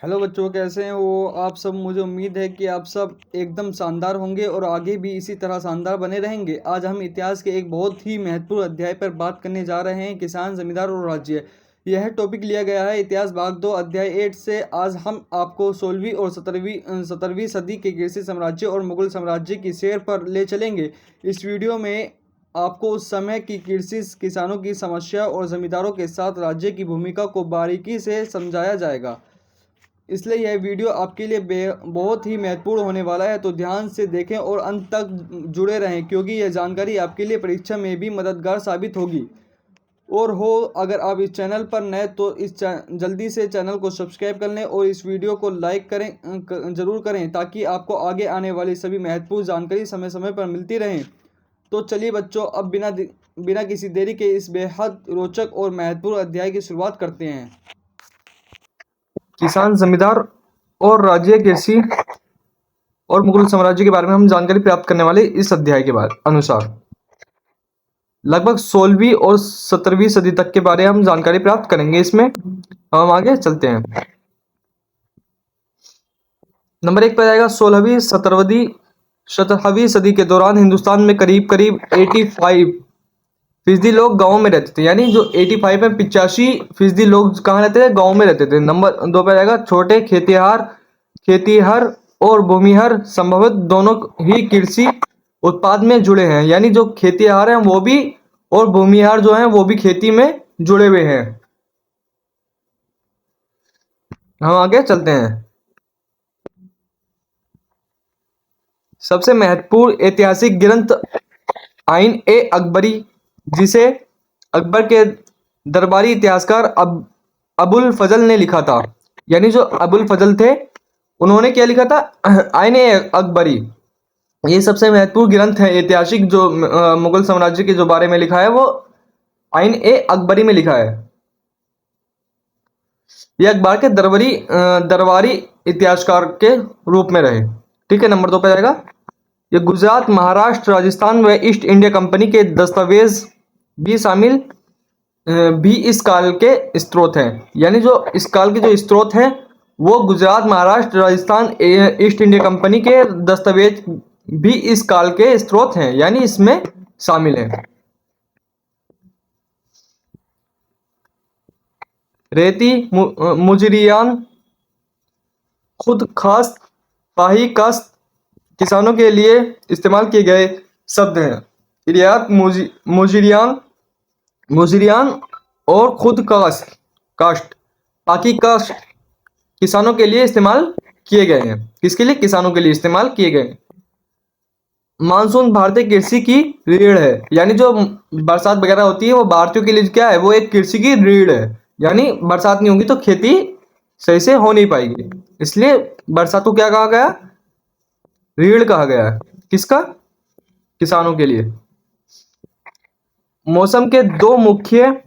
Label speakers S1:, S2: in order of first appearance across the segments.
S1: Hello बच्चों, कैसे हैं वो आप सब। मुझे उम्मीद है कि आप सब एकदम शानदार होंगे और आगे भी इसी तरह शानदार बने रहेंगे। आज हम इतिहास के एक बहुत ही महत्वपूर्ण अध्याय पर बात करने जा रहे हैं, किसान, जमींदार और राज्य। यह टॉपिक लिया गया है इतिहास भाग 2 अध्याय 8 से। आज हम आपको 16वीं और 17वीं सदी के कृषि साम्राज्य और मुगल साम्राज्य की सैर पर ले चलेंगे। इस वीडियो में आपको उस समय की कृषि, किसानों की समस्या और जमींदारों के साथ राज्य की भूमिका को बारीकी से समझाया जाएगा। इसलिए यह वीडियो आपके लिए बहुत ही महत्वपूर्ण होने वाला है, तो ध्यान से देखें और अंत तक जुड़े रहें, क्योंकि यह जानकारी आपके लिए परीक्षा में भी मददगार साबित होगी। और हो अगर आप इस चैनल पर नए तो जल्दी से चैनल को सब्सक्राइब कर लें और इस वीडियो को लाइक करें, ज़रूर करें, ताकि आपको आगे आने वाली सभी महत्वपूर्ण जानकारी समय समय पर मिलती रहें। तो चलिए बच्चों, अब बिना किसी देरी के इस बेहद रोचक और महत्वपूर्ण अध्याय की शुरुआत करते हैं।
S2: किसान, जमींदार और राज्य कृषि और मुगल साम्राज्य के बारे में हम जानकारी प्राप्त करने वाले इस अध्याय के बाद अनुसार लगभग 16वीं और 17वीं सदी तक के बारे में हम जानकारी प्राप्त करेंगे। इसमें हम आगे चलते हैं। नंबर 1 पर आएगा 17वीं सदी के दौरान हिंदुस्तान में करीब करीब 85% लोग गांव में रहते थे। यानी जो 85 में 85% लोग कहाँ रहते थे? गांव में रहते थे। नंबर 2 पर आएगा छोटे खेतीहर और भूमिहर संभवत दोनों ही कृषि उत्पाद में जुड़े हैं। यानी जो खेतीहर हैं वो भी और भूमिहर जो हैं वो भी खेती में जुड़े हुए हैं। हम आगे चलते हैं। सबसे महत्वपूर्ण ऐतिहासिक ग्रंथ आइन ए अकबरी, जिसे अकबर के दरबारी इतिहासकार अबुल फजल ने लिखा था। यानी जो अबुल फजल थे उन्होंने क्या लिखा था? आइन ए अकबरी। ये सबसे महत्वपूर्ण ग्रंथ है ऐतिहासिक जो मुगल साम्राज्य के जो बारे में लिखा है वो आइन ए अकबरी में लिखा है। ये अकबर के दरबारी इतिहासकार के रूप में रहे। ठीक है। नंबर 2 पे आएगा ये गुजरात, महाराष्ट्र, राजस्थान व ईस्ट इंडिया कंपनी के दस्तावेज भी शामिल भी इस काल के स्रोत हैं। यानी जो इस काल के जो स्रोत हैं वो Gujarat, Maharashtra, Rajasthan, east India company के दस्तावेज भी इस काल के स्रोत हैं, यानी इसमें शामिल हैं। रेती, मुजरियान, खुद खास, पाही कास्त किसानों के लिए इस्तेमाल किए गए शब्द हैं। रियात, मुजरियान और खुद कास्ट, पाकी कास्ट किसानों के लिए इस्तेमाल किए गए हैं। किसके लिए? किसानों के लिए इस्तेमाल किए गए हैं। मानसून भारतीय कृषि की रीढ़ है। यानी जो बरसात वगैरह होती है वो भारतीयों के लिए क्या है? वो एक कृषि की रीढ़ है। यानी बरसात नहीं होगी तो खेती सही से हो नहीं पाएगी, इसलिए बरसात को क्या कहा गया? रीढ़ कहा गया है। किसका? किसानों के लिए। मौसम के दो मुख्य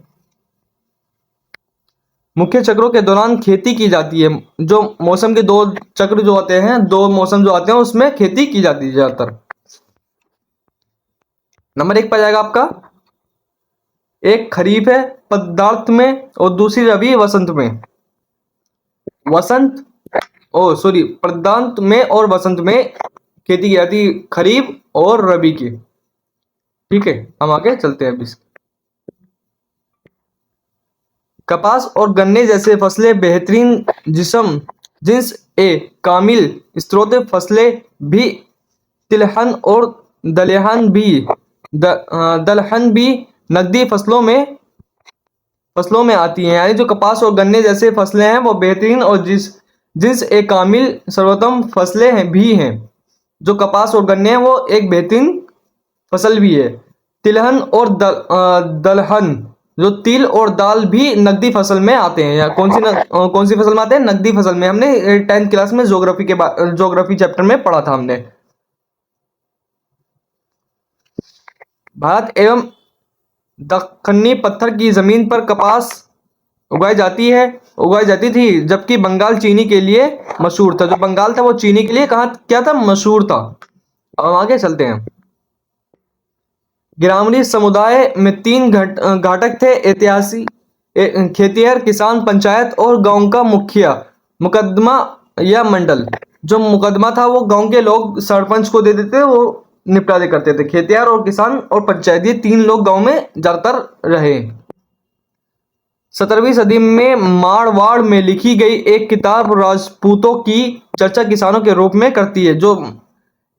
S2: चक्रों के दौरान खेती की जाती है। जो मौसम के दो चक्र जो होते हैं, दो मौसम जो आते हैं उसमें खेती की जाती है ज्यादातर। नंबर 1 पर जाएगा आपका, एक खरीफ है पदार्थ में और दूसरी रबी वसंत में। वसंत ओ सॉरी पदार्थ में और वसंत में खेती की जाती है, खरीफ और रबी की। ठीक है। हम आगे चलते हैं अभी। कपास और गन्ने जैसे फसलें बेहतरीन जिन्स ए कामिल स्रोत फसलें भी तिलहन और दलहन भी नकदी फसलों में आती हैं। यानी जो कपास और गन्ने जैसे फसलें हैं वो बेहतरीन और जिन्स ए कामिल सर्वोत्तम फसलें भी हैं। जो कपास और गन्ने हैं वो एक बेहतरीन फसल भी है। तिलहन और दलहन, जो तिल और दाल भी नकदी फसल में आते हैं। या कौन सी फसल में आते हैं? नकदी फसल में। हमने 10th क्लास में ज्योग्राफी चैप्टर में पढ़ा था हमने। भारत एवं दक्कनी पत्थर की जमीन पर कपास उगाई जाती थी, जबकि बंगाल चीनी के लिए मशहूर था। जो बंगाल था वो चीनी के लिए क्या था? मशहूर था। अब हम आगे चलते हैं। ग्रामीण समुदाय में 3 घटक थे: ऐतिहासिक खेतिहर, किसान, पंचायत और गांव का मुखिया। मुकदमा या मंडल। जो मुकदमा था वो गांव के लोग सरपंच को दे देते, वो निपटारे करते थे। खेतियार और किसान और पंचायत, ये तीन लोग गांव में ज्यादातर रहे। 17वीं सदी में मारवाड़ में लिखी गई एक किताब राजपूतों की चर्चा किसानों के रूप में करती है। जो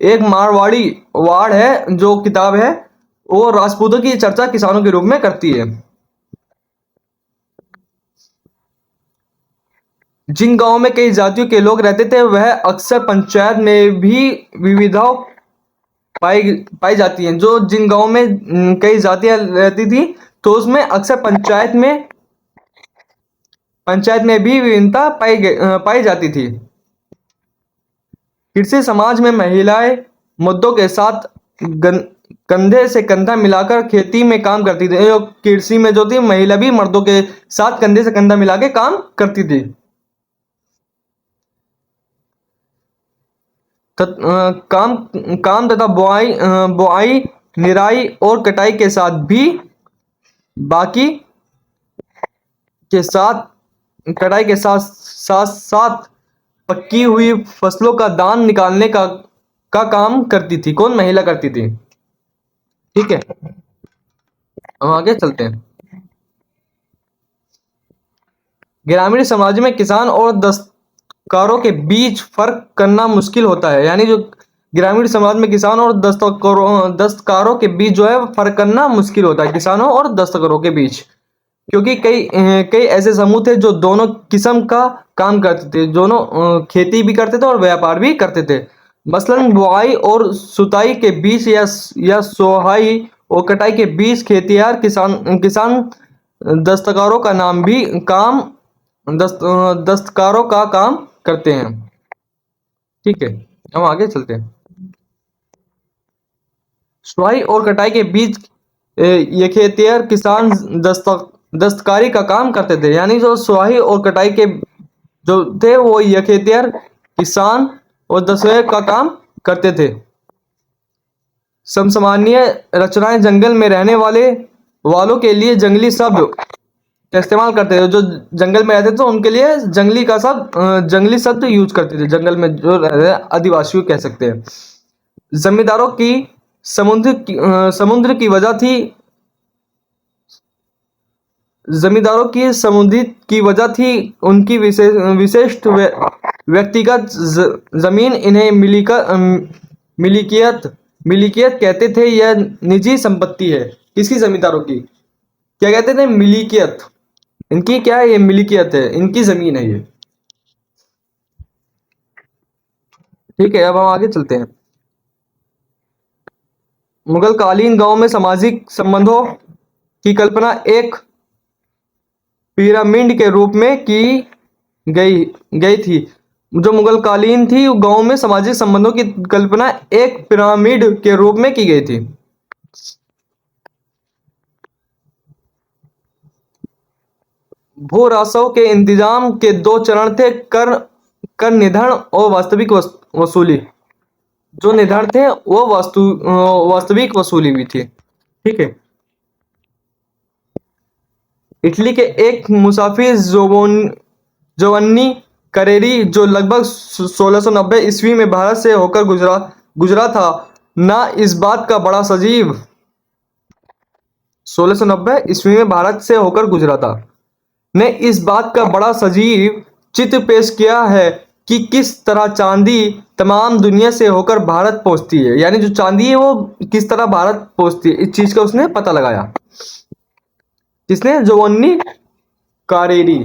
S2: एक मारवाड़ी वाड़ है जो किताब है, वो राजपूतों की चर्चा किसानों के रूप में करती है। जिन गांवों में कई जातियों के लोग रहते थे, वह अक्सर पंचायत में भी विविधताओं पाई पाई जाती हैं। जो जिन गांवों में कई जातियां रहती थी, तो उसमें अक्सर पंचायत में भी विभिन्नता पाई जाती थी। कृषि समाज में महिलाएं मुद्दों के साथ कंधे से कंधा मिलाकर खेती में काम करती थी। कृषि में जो थी, महिला भी मर्दों के साथ कंधे से कंधा मिला के काम करती थी। काम काम तथा बुआई, निराई और कटाई के साथ भी बाकी के साथ कटाई के साथ साथ साथ पक्की हुई फसलों का दान निकालने का काम करती थी। कौन? महिला करती थी। ठीक है, हम आगे चलते हैं। ग्रामीण समाज में किसान और दस्तकारों के बीच फर्क करना मुश्किल होता है। यानी जो ग्रामीण समाज में किसान और दस्तकारों के बीच जो है फर्क करना मुश्किल होता है, किसानों और दस्तकारों के बीच। क्योंकि कई ऐसे समूह थे जो दोनों किस्म का काम करते थे, दोनों खेती भी करते थे और व्यापार भी करते थे। मसलन बुआई और सुताई के बीच या सोहाई और कटाई के बीच खेतियार किसान दस्तकारों का नाम भी काम दस्तकारों का काम करते हैं। ठीक है, हम आगे चलते हैं। सुहाई और कटाई के बीच ये खेतियार किसान दस्तकारी का काम करते थे। यानी जो सुहाई और कटाई के जो थे, वो ये खेतियार किसान और दस्तकारी का काम करते थे। समसामान्य रचनाएं जंगल में रहने वालों के लिए जंगली शब्द का इस्तेमाल करते थे। जो जंगल में रहते थे उनके लिए जंगली शब्द यूज करते थे। जंगल में जो रहते आदिवासियों कह सकते हैं। जमींदारों की समुद्र की वजह थी जमींदारों की समुद्र की वजह थी उनकी विशिष्ट व्यक्तिगत जमीन। इन्हें मिलिकियत कहते थे। यह निजी संपत्ति है। किसकी? जमींदारों की। क्या कहते थे? मिलिकियत। इनकी क्या है? ये मिलिकियत है, इनकी जमीन है ये। ठीक है, अब हम आगे चलते हैं। मुगल कालीन गांव में सामाजिक संबंधों की कल्पना एक पिरामिड के रूप में की गई थी। जो मुगल कालीन थी, गांव में सामाजिक संबंधों की कल्पना एक पिरामिड के रूप में की गई थी। भू राजस्व के इंतजाम के दो चरण थे, कर निर्धारण और वास्तविक वसूली। जो निर्धारण थे वो वास्तविक वसूली भी थी। ठीक है, इटली के एक मुसाफिर जोवन्नी करेरी, जो लगभग 1690 ईस्वी में भारत से होकर गुजरा था, ना इस बात का बड़ा सजीव 1690 ईस्वी में भारत से होकर गुजरा था, ने इस बात का बड़ा सजीव चित्र पेश किया है कि किस तरह चांदी तमाम दुनिया से होकर भारत पहुंचती है। यानी जो चांदी है वो किस तरह भारत पहुंचती है, इस चीज का उसने पता लगाया। किसने? जोवन्नी कारेरी।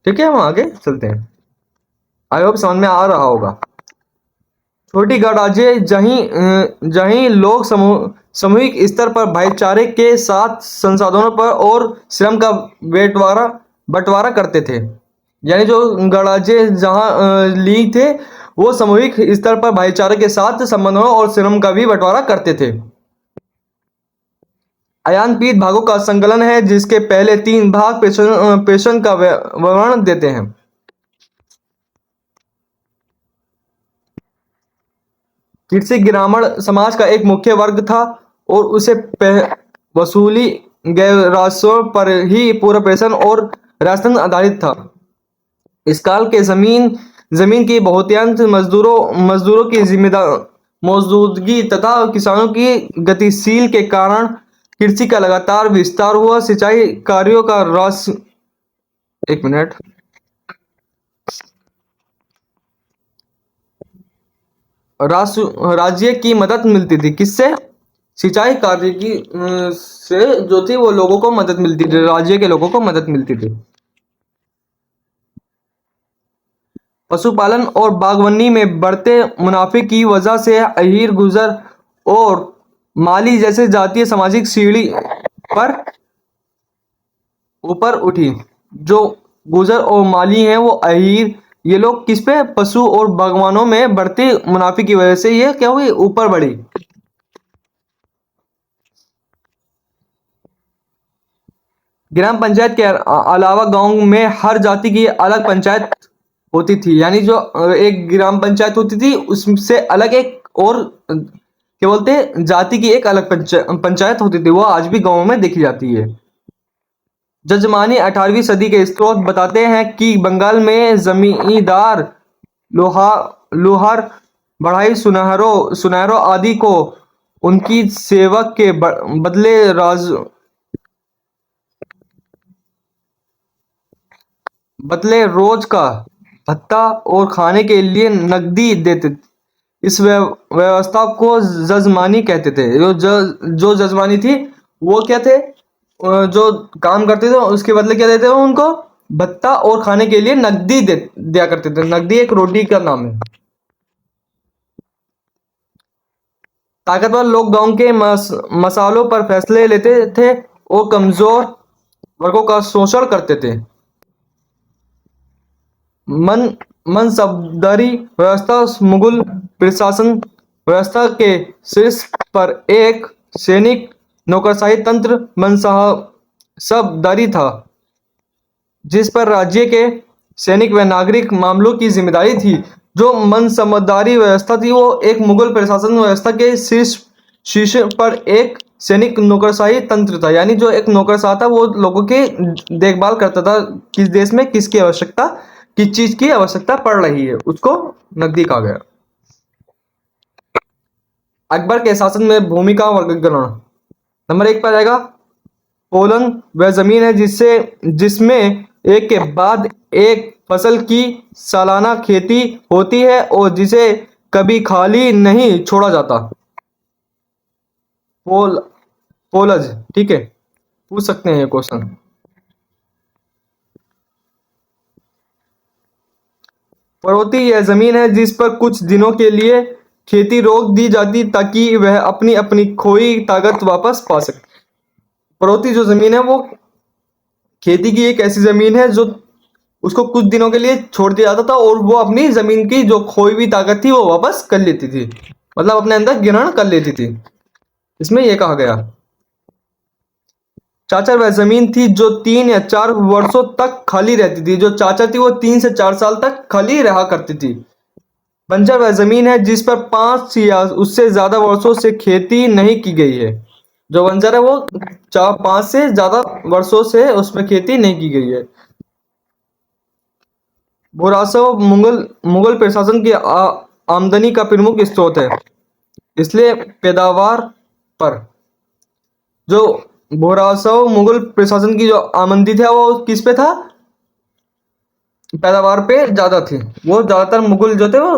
S2: ठीक है, हम आगे चलते हैं। आई होप समझ में आ रहा होगा। छोटी गणराज्य जहीं लोग सामूहिक स्तर पर भाईचारे के साथ संसाधनों पर और श्रम का बंटवारा करते थे। यानी जो गणराज्य जहां लीग थे, वो सामूहिक स्तर पर भाईचारे के साथ संबंधों और श्रम का भी बंटवारा करते थे। अयानपीत भागों का संकलन है, जिसके पहले 3 भाग पेशन का वर्णन देते हैं। कृषि ग्रामीण समाज का एक मुख्य वर्ग था और उसे वसूली गए राजस्व पर ही पूरा पेशन और राजतंत्र आधारित था। इस काल के जमीन की बहुतायत मजदूरों की जिम्मेदार मौजूदगी तथा किसानों की गतिशील के कारण कृषि का लगातार विस्तार हुआ। सिंचाई कार्यों का एक मिनट राज्य की मदद मिलती थी। किससे? सिंचाई कार्य की से जो थी वो लोगों को मदद मिलती थी, राज्य के लोगों को मदद मिलती थी। पशुपालन और बागवानी में बढ़ते मुनाफे की वजह से अहीर, गुजर और माली जैसे जातीय सामाजिक सीढ़ी पर ऊपर उठी। जो गुजर और माली हैं वो अहीर, ये लोग किस पे? पशु और बागवानों में बढ़ते मुनाफे की वजह से ये क्या हुई? ऊपर बढ़ी। ग्राम पंचायत के अलावा गांव में हर जाति की अलग पंचायत होती थी। यानी जो एक ग्राम पंचायत होती थी उससे अलग एक और क्या बोलते हैं, जाति की एक अलग पंचायत होती थी। वो आज भी गांवों में देखी जाती है। जजमानी 18वीं सदी के स्रोत बताते हैं कि बंगाल में जमींदार लोहार बढ़ाई सुनहरों आदि को उनकी सेवक के बदले रोज का भत्ता और खाने के लिए नकदी देते। इस व्यवस्था को जजमानी कहते थे। जो जजमानी थी वो क्या थे? जो काम करते थे उसके बदले क्या देते थे उनको? भत्ता और खाने के लिए नकदी दिया करते थे। नकदी एक रोटी का नाम है। ताकतवर लोग गांव के मसालों पर फैसले लेते थे और कमजोर वर्गों का शोषण करते थे। मनसबदारी व्यवस्था मुगल प्रशासन व्यवस्था के शीर्ष पर एक सैनिक नौकरशाही तंत्र मनसबदारी था, जिस पर राज्य के सैनिक व नागरिक मामलों की जिम्मेदारी थी। जो मनसबदारी व्यवस्था थी वो एक मुगल प्रशासन व्यवस्था के शीर्ष पर एक सैनिक नौकरशाही तंत्र था। यानी जो एक नौकरशाह था वो लोगों की देखभाल करता था, किस देश में किसकी आवश्यकता, किस चीज की आवश्यकता पड़ रही है, उसको नकदी कहा गया। अकबर के शासन में भूमि का वर्गीकरण। नंबर 1 पर आएगा पोलन। वह जमीन है जिसमें एक के बाद एक फसल की सालाना खेती होती है और जिसे कभी खाली नहीं छोड़ा जाता। पोलज, ठीक है, पूछ सकते हैं ये क्वेश्चन। पर्वती यह जमीन है जिस पर कुछ दिनों के लिए खेती रोक दी जाती ताकि वह अपनी अपनी खोई ताकत वापस पा सके। पर्वती जो जमीन है वो खेती की एक ऐसी जमीन है जो उसको कुछ दिनों के लिए छोड़ दिया जाता था और वो अपनी जमीन की जो खोई हुई ताकत थी वो वापस कर लेती थी, मतलब अपने अंदर ग्रहण कर लेती थी। इसमें यह कहा गया। चाचर वह जमीन थी जो 3 या 4 वर्षों तक खाली रहती थी। जो चाचर थी वो 3 से 4 साल तक खाली रहा करती थी। बंजर वह जमीन है जिस पर 5 या उससे ज्यादा वर्षों से खेती नहीं की गई है। जो बंजर है वो 5 से ज्यादा वर्षों से उसमें खेती नहीं की गई है। भूरासव मुगल प्रशासन की आमदनी का प्रमुख स्रोत है, इसलिए पैदावार पर जो भूरासव मुगल प्रशासन की जो आमदनी थी वो किस पे था? पैदावार पे ज्यादा थी। वो ज्यादातर मुगल जो थे वो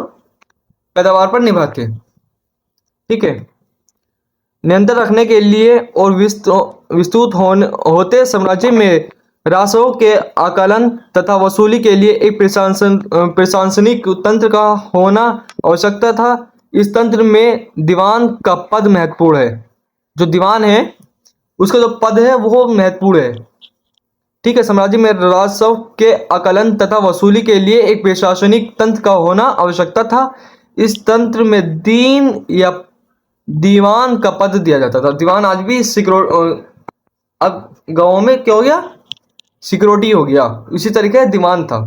S2: पैदावार पर निर्भर थे। ठीक है। नियंत्रण रखने के लिए और विस्तृत होते साम्राज्य में राजस्व के आकलन तथा वसूली के लिए एक प्रशासनिक तंत्र का होना आवश्यकता था। इस तंत्र में दीवान का पद महत्वपूर्ण है। जो दीवान है उसका जो पद है वो महत्वपूर्ण है। ठीक है। साम्राज्य में राजस्व के आकलन तथा वसूली के लिए एक प्रशासनिक तंत्र का होना आवश्यकता था। इस तंत्र में दीन या दीवान का पद दिया जाता था। दीवान आज भी अब गांवों में क्या हो गया? सिक्योरिटी हो गया। इसी तरीके दीवान था।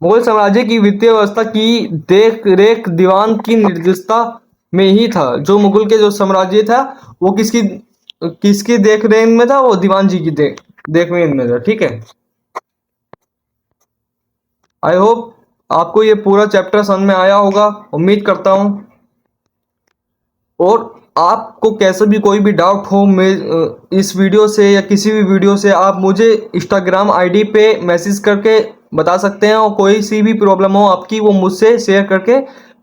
S2: मुगल साम्राज्य की वित्तीय व्यवस्था की देख रेख दीवान की निर्देशता में ही था। जो मुगल के जो साम्राज्य था वो किसकी देख रेख में था? वो दीवान जी की देखिए मेरा, ठीक है। आई होप आपको ये पूरा चैप्टर समझ में आया होगा, उम्मीद करता हूँ। और आपको कैसे भी कोई भी डाउट हो इस वीडियो से या किसी भी वीडियो से, आप मुझे इंस्टाग्राम आईडी पे मैसेज करके बता सकते हैं, और कोई सी भी प्रॉब्लम हो आपकी वो मुझसे शेयर करके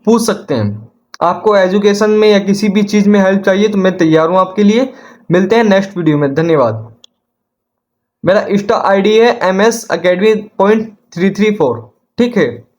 S2: पूछ सकते हैं। आपको एजुकेशन में या किसी भी चीज़ में हेल्प चाहिए तो मैं तैयार हूँ आपके लिए। मिलते हैं नेक्स्ट वीडियो में, धन्यवाद। मेरा इंस्टा आईडी है MS Academy.334, ठीक है।